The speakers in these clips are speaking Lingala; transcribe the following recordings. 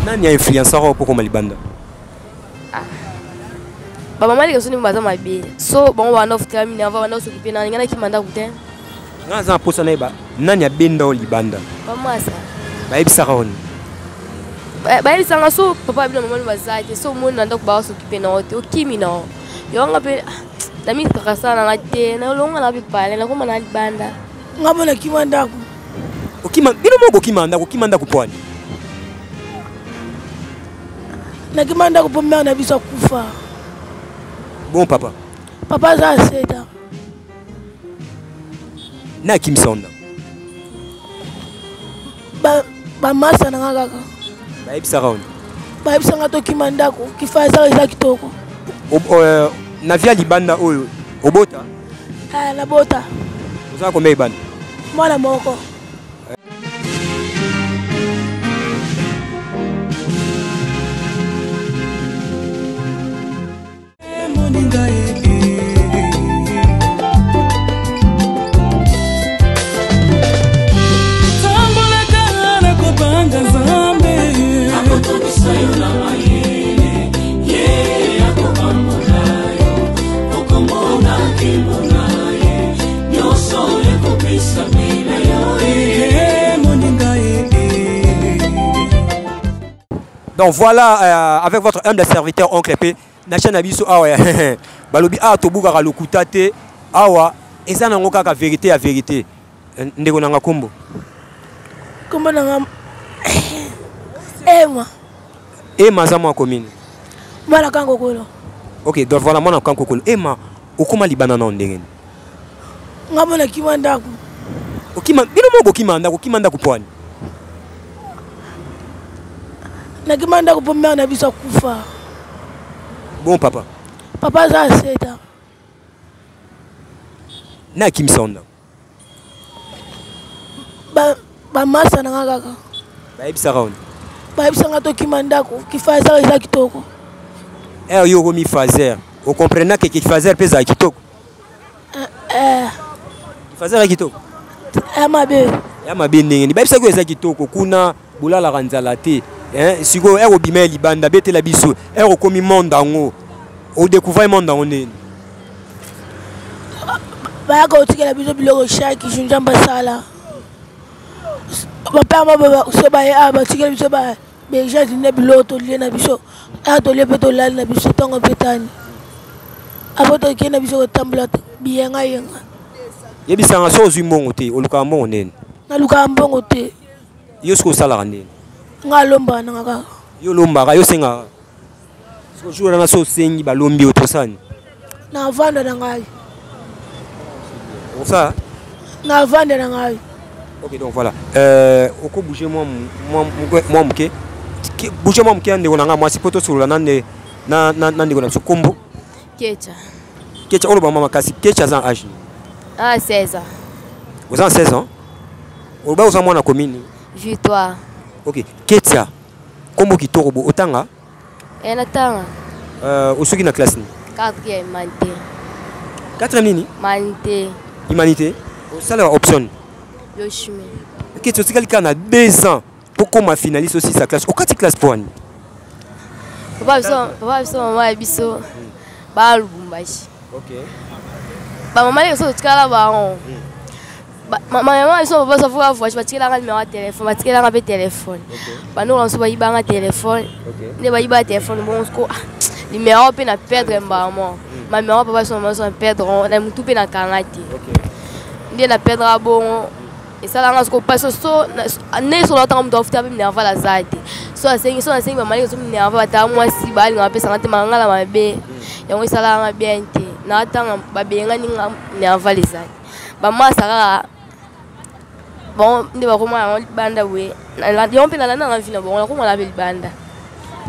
Nani a influencé pour comme libanda? Ba mama les soni mbaza mabe. So bon wa nof termine avant na s'occuper na ngana ki manda kuten. Ngaza posa na ba. Nani a benda o libanda? Mama sa. Ba ibisa on. Ba ibisa nga so papa bino mama bazate. So mon na ndako ba s'occuper na ote. O kimi na. Yo nga pe dami kasa na ngate na longa na bi pale na ko mana libanda. Ngabona ki manda ko. O kima bino mo ko kimanda ko pwani. Na ki manda ko pombe na bisa kufa. Bon papa. Papa za seta. Na kimsonda. Ba masa na ngaka. Ba ibisa on. Ba ibisa ngato kimanda ko kifa za za kitoko. Na via libanda oyo obota. Na bota. Uza ko meibanda. Mwana moko. Donc voilà, avec votre humble serviteur Oncle P, Nachana biso awa balobi a tobuka ka lokutate awa eza nango kaka vérité à vérité. Ndeko nanga kombo. Kombo nanga Emma. Emma za mwa commune. Mala kango kolo. OK, donc voilà mwana kango kolo. Emma okoma libana na ndengeni. Ngabona kimanda ko. Okima bino mo kimanda ko pwani. Na kimanda ko pombe na bisa kufa. Bon papa. Papa za seta. Na kimsonda. Ba masa na ngaka. Ba ibisa on. Ba ibisa ngato kimanda ko kifa za kitoko. Yo komi fazer. O comprendre que fazer pesa kitoko. Fazer kitoko. Mabe. Ya mabe ndengeni. Ba ibisa ko eza kitoko kuna bulala kanzala te. Siko ero bimeli libanda bete la biso ero komi monde ngo o découvrir monde ngo neni ba ka otikela biso biloko shaki junjamba sala papa mama so ba ya ba tikela biso ba beja dine biloto liena biso a to le peto lal na biso tongo petani aboto kena biso ko tambula biyenga yenga yebisanga so zwi mbongo te oluka mbongo neni na luka mbongo te yosko sala neni ngalomba na ngaka yo lomba yo senga so jour na so sengi ba lombi otosani na vanda na ngai ça na vanda na ngai. OK, donc voilà oko bouger moi muke bouger moi muke ande onanga moi sipoto solo na ndeko na so kombo kecha olo ba mama kasi kecha za âge 16 ans. Vous avez 16 ans? Vous avez moi na commune Victoire. OK, kecha kombo kitorobo otanga Natanga. Osoki na classe ni 4e humanité. 4e nini? Humanité. Humanité. Au salaire option. Yoshime. OK, tu sais quelqu'un a 2 ans pour qu'on finaliste aussi sa classe. Au 4e classe pour ani. Papa biso mama biso ba Lubumbashi. OK. Ba mama les so tikala ba on. Maman ils sont pas savoir voir je tikela nga numéro de téléphone, tikela nga téléphone. Ba nous on so ba ibanga téléphone. Ne ba iba téléphone bon ko numéro pe na perdre mbamo. Ma numéro papa son perdre na mutu pe na kangati. OK. Ndie na perdre bon et ça là on passe so ne so la temps doit faire même nerva la zate. So a 5 maman ils sont nerva ta moi si ba nga pe sangate mangala mabe. Yango ça là nga bien te. Na tanga ba benga ni nerva les zate. Ba ma sara bon ndi ba koma banda we la yon pe na na vina bon la koma la banda.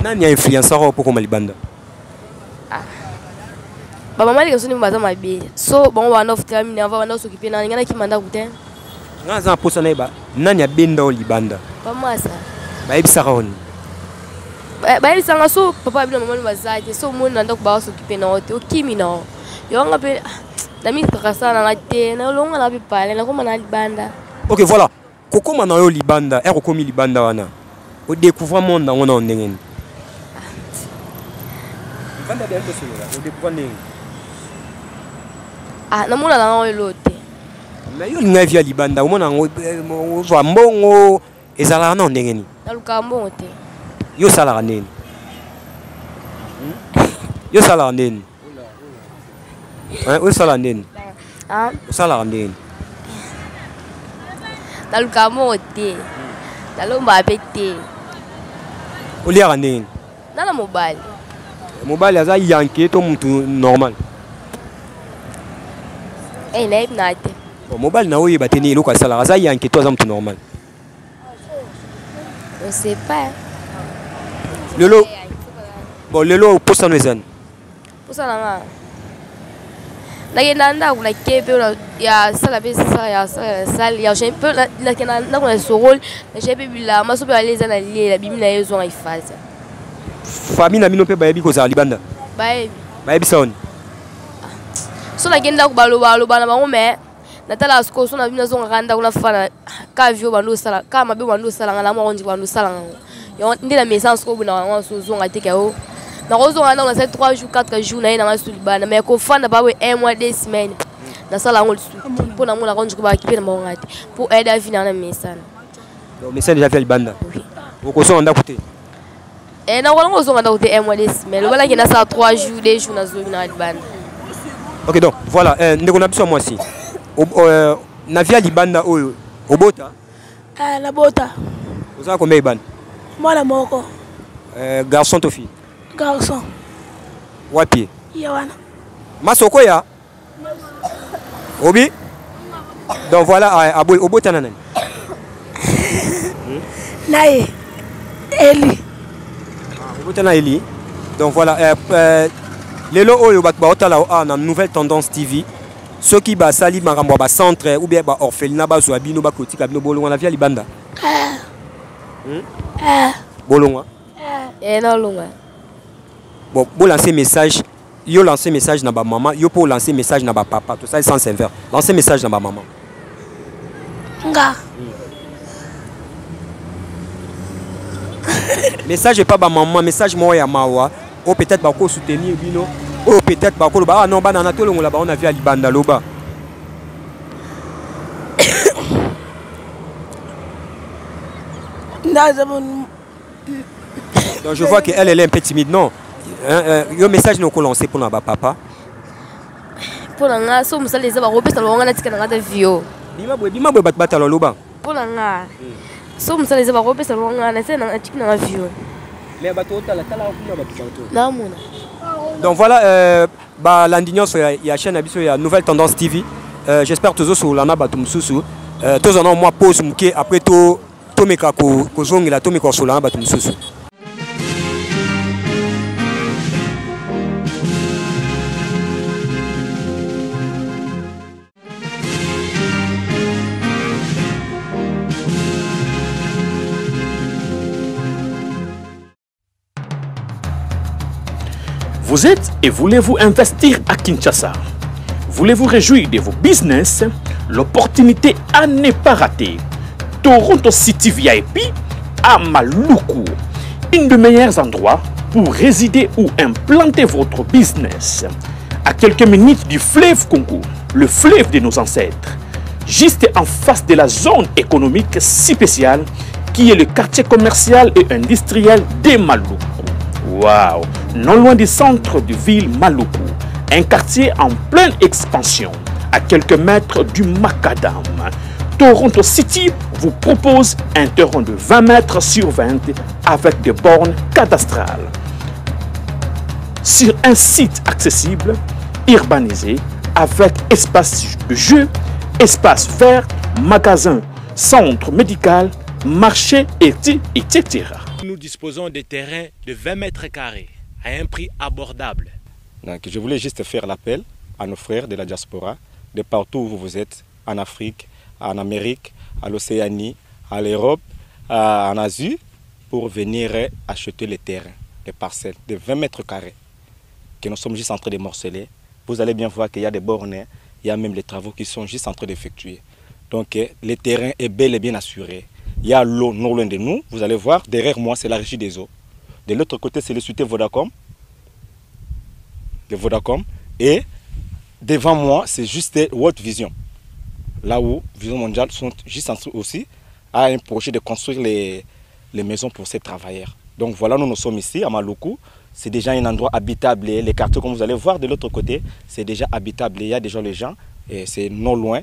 Nani a influenceur pour koma libanda? Ba mama les soni mbaza mabe. So bon wa nof termine avant na s'occuper na ngana ki manda kuten. Ngaza posa na ba nani a benda o libanda? Mama sa. Ba ibisa on. Ba ibisa nga so papa bino mama bazate so mon na ndako ba s'occuper na ote o kimi na. Yo nga pe dami kasa na ngate na longa na bi pale na koma na libanda. OK, voilà. Kokoma na yo libanda, ero komi libanda wana. au découvrir monde dans on ndenge ah namona na elote mais yo linga via libanda au mona va mbongo ezala na ndenge ni na lukambo te yo sala nini yo sala nini yo sala nini ah sala nini na lukambo te na lomba pete olia nini na mobile mobile aza yanke to mutu normal na ibnate mobile na oyo bateni eloko asala aza yanke to aza mutu normal je sais pas lelo bon lelo posa no ezani posa nanga nakenda ndako na kepe ya sala pe sala ya sala ya j'ai peu nakenda ndako na sorol na j'ai pe bilama so pe aleza na lela bimi na yezo ngai faza famille na mino pe bayebi kozala libanda bayebi saoni so nakenda ko baloba na bango me natala sko so na bimi na zonga kanda kuna fana ka vio bando sala ka mabe bando sala ngala mo onji bando sala yo ndina message ko buna wango so zonga te kao na kozonga na 3 jours 4 jours na ina masu libanda mais ko fana ba we 1 mois 2 semaines na sala ngol su pour na mona konji ko ba kipe na mongati pour aider à finir na message donc message déjà fait libanda ko so onda kote na ko ngozonga na kote 1 mois 2 semaines lo bala kina sa 3 jours 2 jours na zo na libanda. Ok, donc voilà, ndeko na biso moi aussi. Na via libanda oyo obota? Na bota. Oza combien ban? Mwana moko. Garçon to fille? Garçon. Wapi? Yawana. Masoko ya? Obi? Donc voilà, obota nanani? Nae. Eli. Obota na Eli. Donc voilà, lelo oyo bat ba otala na nouvelle tendance TV. Ceux qui ba sali makambo ba centre ou bien ba orphelinat ba zo bino ba kotika bino bolonga na via libanda. Bolonga. Non longa. Bon, pour lancer message, yo lancer message na ba maman, yo pour lancer message na ba papa, tout ça sans sévère. Lancer message na ba maman. Nga. Message pas ba maman, message moi ya mawa. Ou peut-être ba ko soutenir bino, ou peut-être ba ko ba non ba na tolo ngola ba on a vu à libanda loba. Donc je vois qu'elle est un peu timide, non? Yo message nous lancé pour na ba papa. Pour nga so musale za ba ko pesa lo nga na tika na ngata vio. Bima bwe batala loba. Pour nga. So musale za ba ko pesa lo nga na tika na tika na vio. Donc voilà, l'indignon sur la chaîne la Nouvelle Tendance TV. J'espère que tous sur l'ana batum susu. Tous en moi pose mouké après tout meka ko zongi la to meka sur l'ana batum susu. Vous êtes et voulez-vous investir à Kinshasa? Voulez-vous réjouir de vos business? L'opportunité à ne pas rater. Toronto City VIP à Maluku. Un des meilleurs endroits pour résider ou implanter votre business. À quelques minutes du fleuve Congo, le fleuve de nos ancêtres. Juste en face de la zone économique si spéciale qui est le quartier commercial et industriel de Maluku. Waouh! Non loin du centre de ville Maluku, un quartier en pleine expansion, à quelques mètres du Macadam. Toronto City vous propose un terrain de 20 mètres sur 20 avec des bornes cadastrales. Sur un site accessible, urbanisé, avec espace de jeu, espace vert, magasin, centre médical, marché, etc. Nous disposons de terrains de 20 mètres carrés à un prix abordable. Donc, je voulais juste faire l'appel à nos frères de la diaspora, de partout où vous êtes, en Afrique, en Amérique, à l'Océanie, à l'Europe, en Asie, pour venir acheter les terrains, les parcelles de 20 mètres carrés que nous sommes juste en train de morceler. Vous allez bien voir qu'il y a des bornes, il y a même les travaux qui sont juste en train d'effectuer. Donc, le terrain est bel et bien assuré. Il y a l'eau non loin de nous. Vous allez voir, derrière moi, c'est la régie des eaux. De l'autre côté, c'est le société Vodacom. De Vodacom. Et devant moi, c'est juste World Vision. Là où Vision Mondiale sont juste en train aussi à un projet de construire les maisons pour ces travailleurs. Donc voilà, nous sommes ici à Maluku. C'est déjà un endroit habitable. Les quartiers, comme vous allez voir de l'autre côté, c'est déjà habitable. Il y a déjà les gens et c'est non loin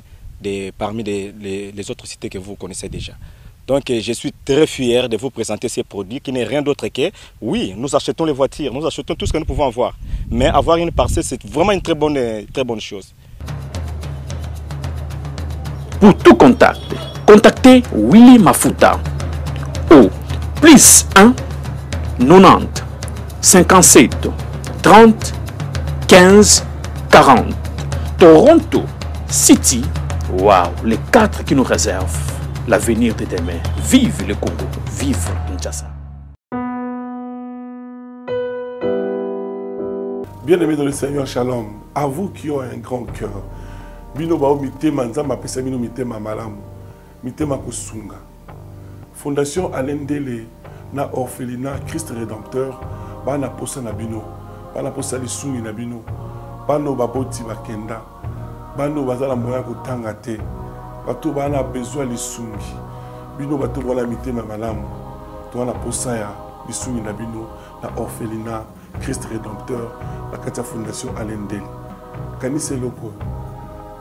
parmi les autres cités que vous connaissez déjà. Donc je suis très fier de vous présenter ces produits qui n'est rien d'autre que, oui, nous achetons les voitures, nous achetons tout ce que nous pouvons avoir. Mais avoir une parcelle, c'est vraiment une très bonne chose. Pour tout contact, contactez Willy Mafuta au +1 90 57 30 15 40. Toronto City, waouh, les 4 qui nous réservent l'avenir de demain. Vive le Congo, vive Kinshasa. Bien-aimés dans le Seigneur, shalom. À vous qui ont un grand cœur. Bino bao mitema nzamba pesa bino mitema malamu. Mitema kusunga. Fondation Alendele na orphelinat Christ Rédempteur bana posa na bino. Bana posa lisungi na bino. Bano baboti bakenda. Bano bazala moya kotanga te. Bato bana besoin lisungi. Bino bato wala mitema malamu. To wana posa ya lisungi na bino na orphelinat Christ Rédempteur la Katia Fondation Alendele. Kanise loko.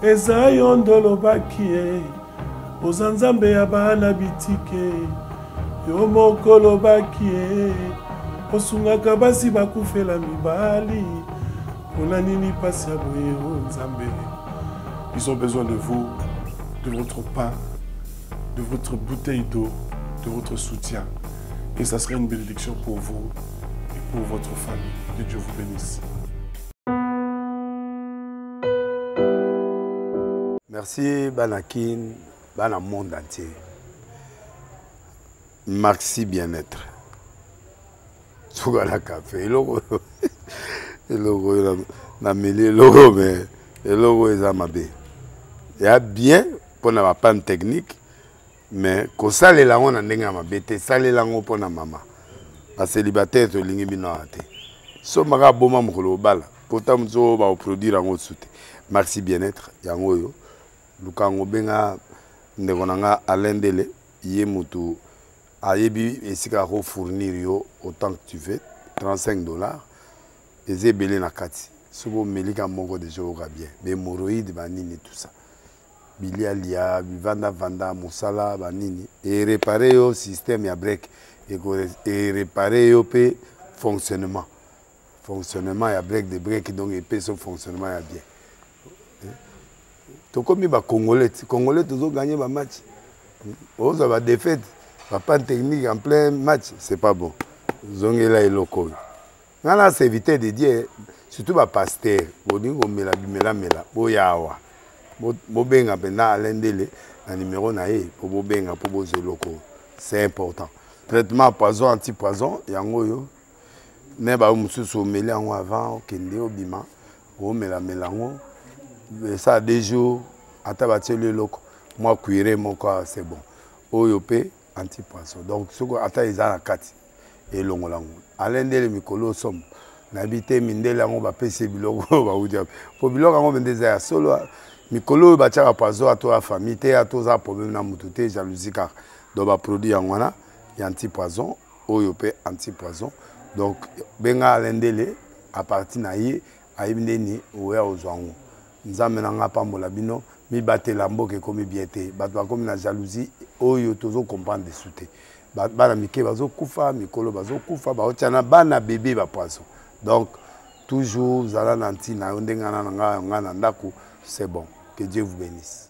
Eza yondolo bakie. Ozanzambe ya bana bitike. Yo mokolo bakie. Osungaka basi bakufela mibali. Pona nini pasi ya boye onzambe. Ils ont besoin de vous, de votre pain, de votre bouteille d'eau, de votre soutien. Et ça serait une bénédiction pour vous et pour votre famille. Que Dieu vous bénisse. Merci Banakin, Bana monde entier. Merci bien-être. Sougala café, logo, na mêlé logo, mais le logo est amabé. Il y a bien pour la panne technique, mais quand ça les langues on a n'enga mabé, ça les langues pour la maman. La célibataire to lingi binoate. So maga boma mukolo bala. Pourtant mzo ba produire en soute. Merci bien-être yango yo. Lukango benga ndekonanga Alendele yé mutu ayebi esika ko fournir yo autant que tu veux $35 et belé na kati sobo melika moko de joga bien l'hémorroïde banini tout ça bilialia vanda musala banini et réparer yo système ya break et réparer yo pe fonctionnement ya break de break donc et pe son fonctionnement ya bien. To comme ba congolais toujours gagner ba match. Aux va défaite, pas de technique en plein match, c'est pas bon. Zongela et loco. Ngala c'est éviter de dire surtout ba pasteur, bodingo mela boyawa. Bo benga pena Alendele na numéro na ye pour bo benga pour bo loco. C'est important. Traitement poison anti-poison yango yo. Ne ba mususu meli yango avant kende obima. O melango. Ça des jours à tabatele loco. Moi cuire mon corps c'est bon. Oyopé anti-poison. Donc ce que ata izana kati et longolango. Alendele mikolo somme. N'habité mindele yango ba pese biloko ba udia. Po biloko yango bendeza solo mikolo ba tchaka poison à toi famille te à toi problème na mututé jalousie car do ba produit yango na anti-poison, oyopé anti-poison. Donc benga Alendele à partir na ye ayibindeni oya ozwango. Nzambe nanga pambola bino mi batela mboke komi biete bato bakomi na jalousie oyo tozo comprendre desute bana mike bazo kufa mikolo bazo kufa baotiana bana bébé ba poisson. Donc toujours zala nanti na ndengana nga na ndako c'est bon. Que Dieu vous bénisse.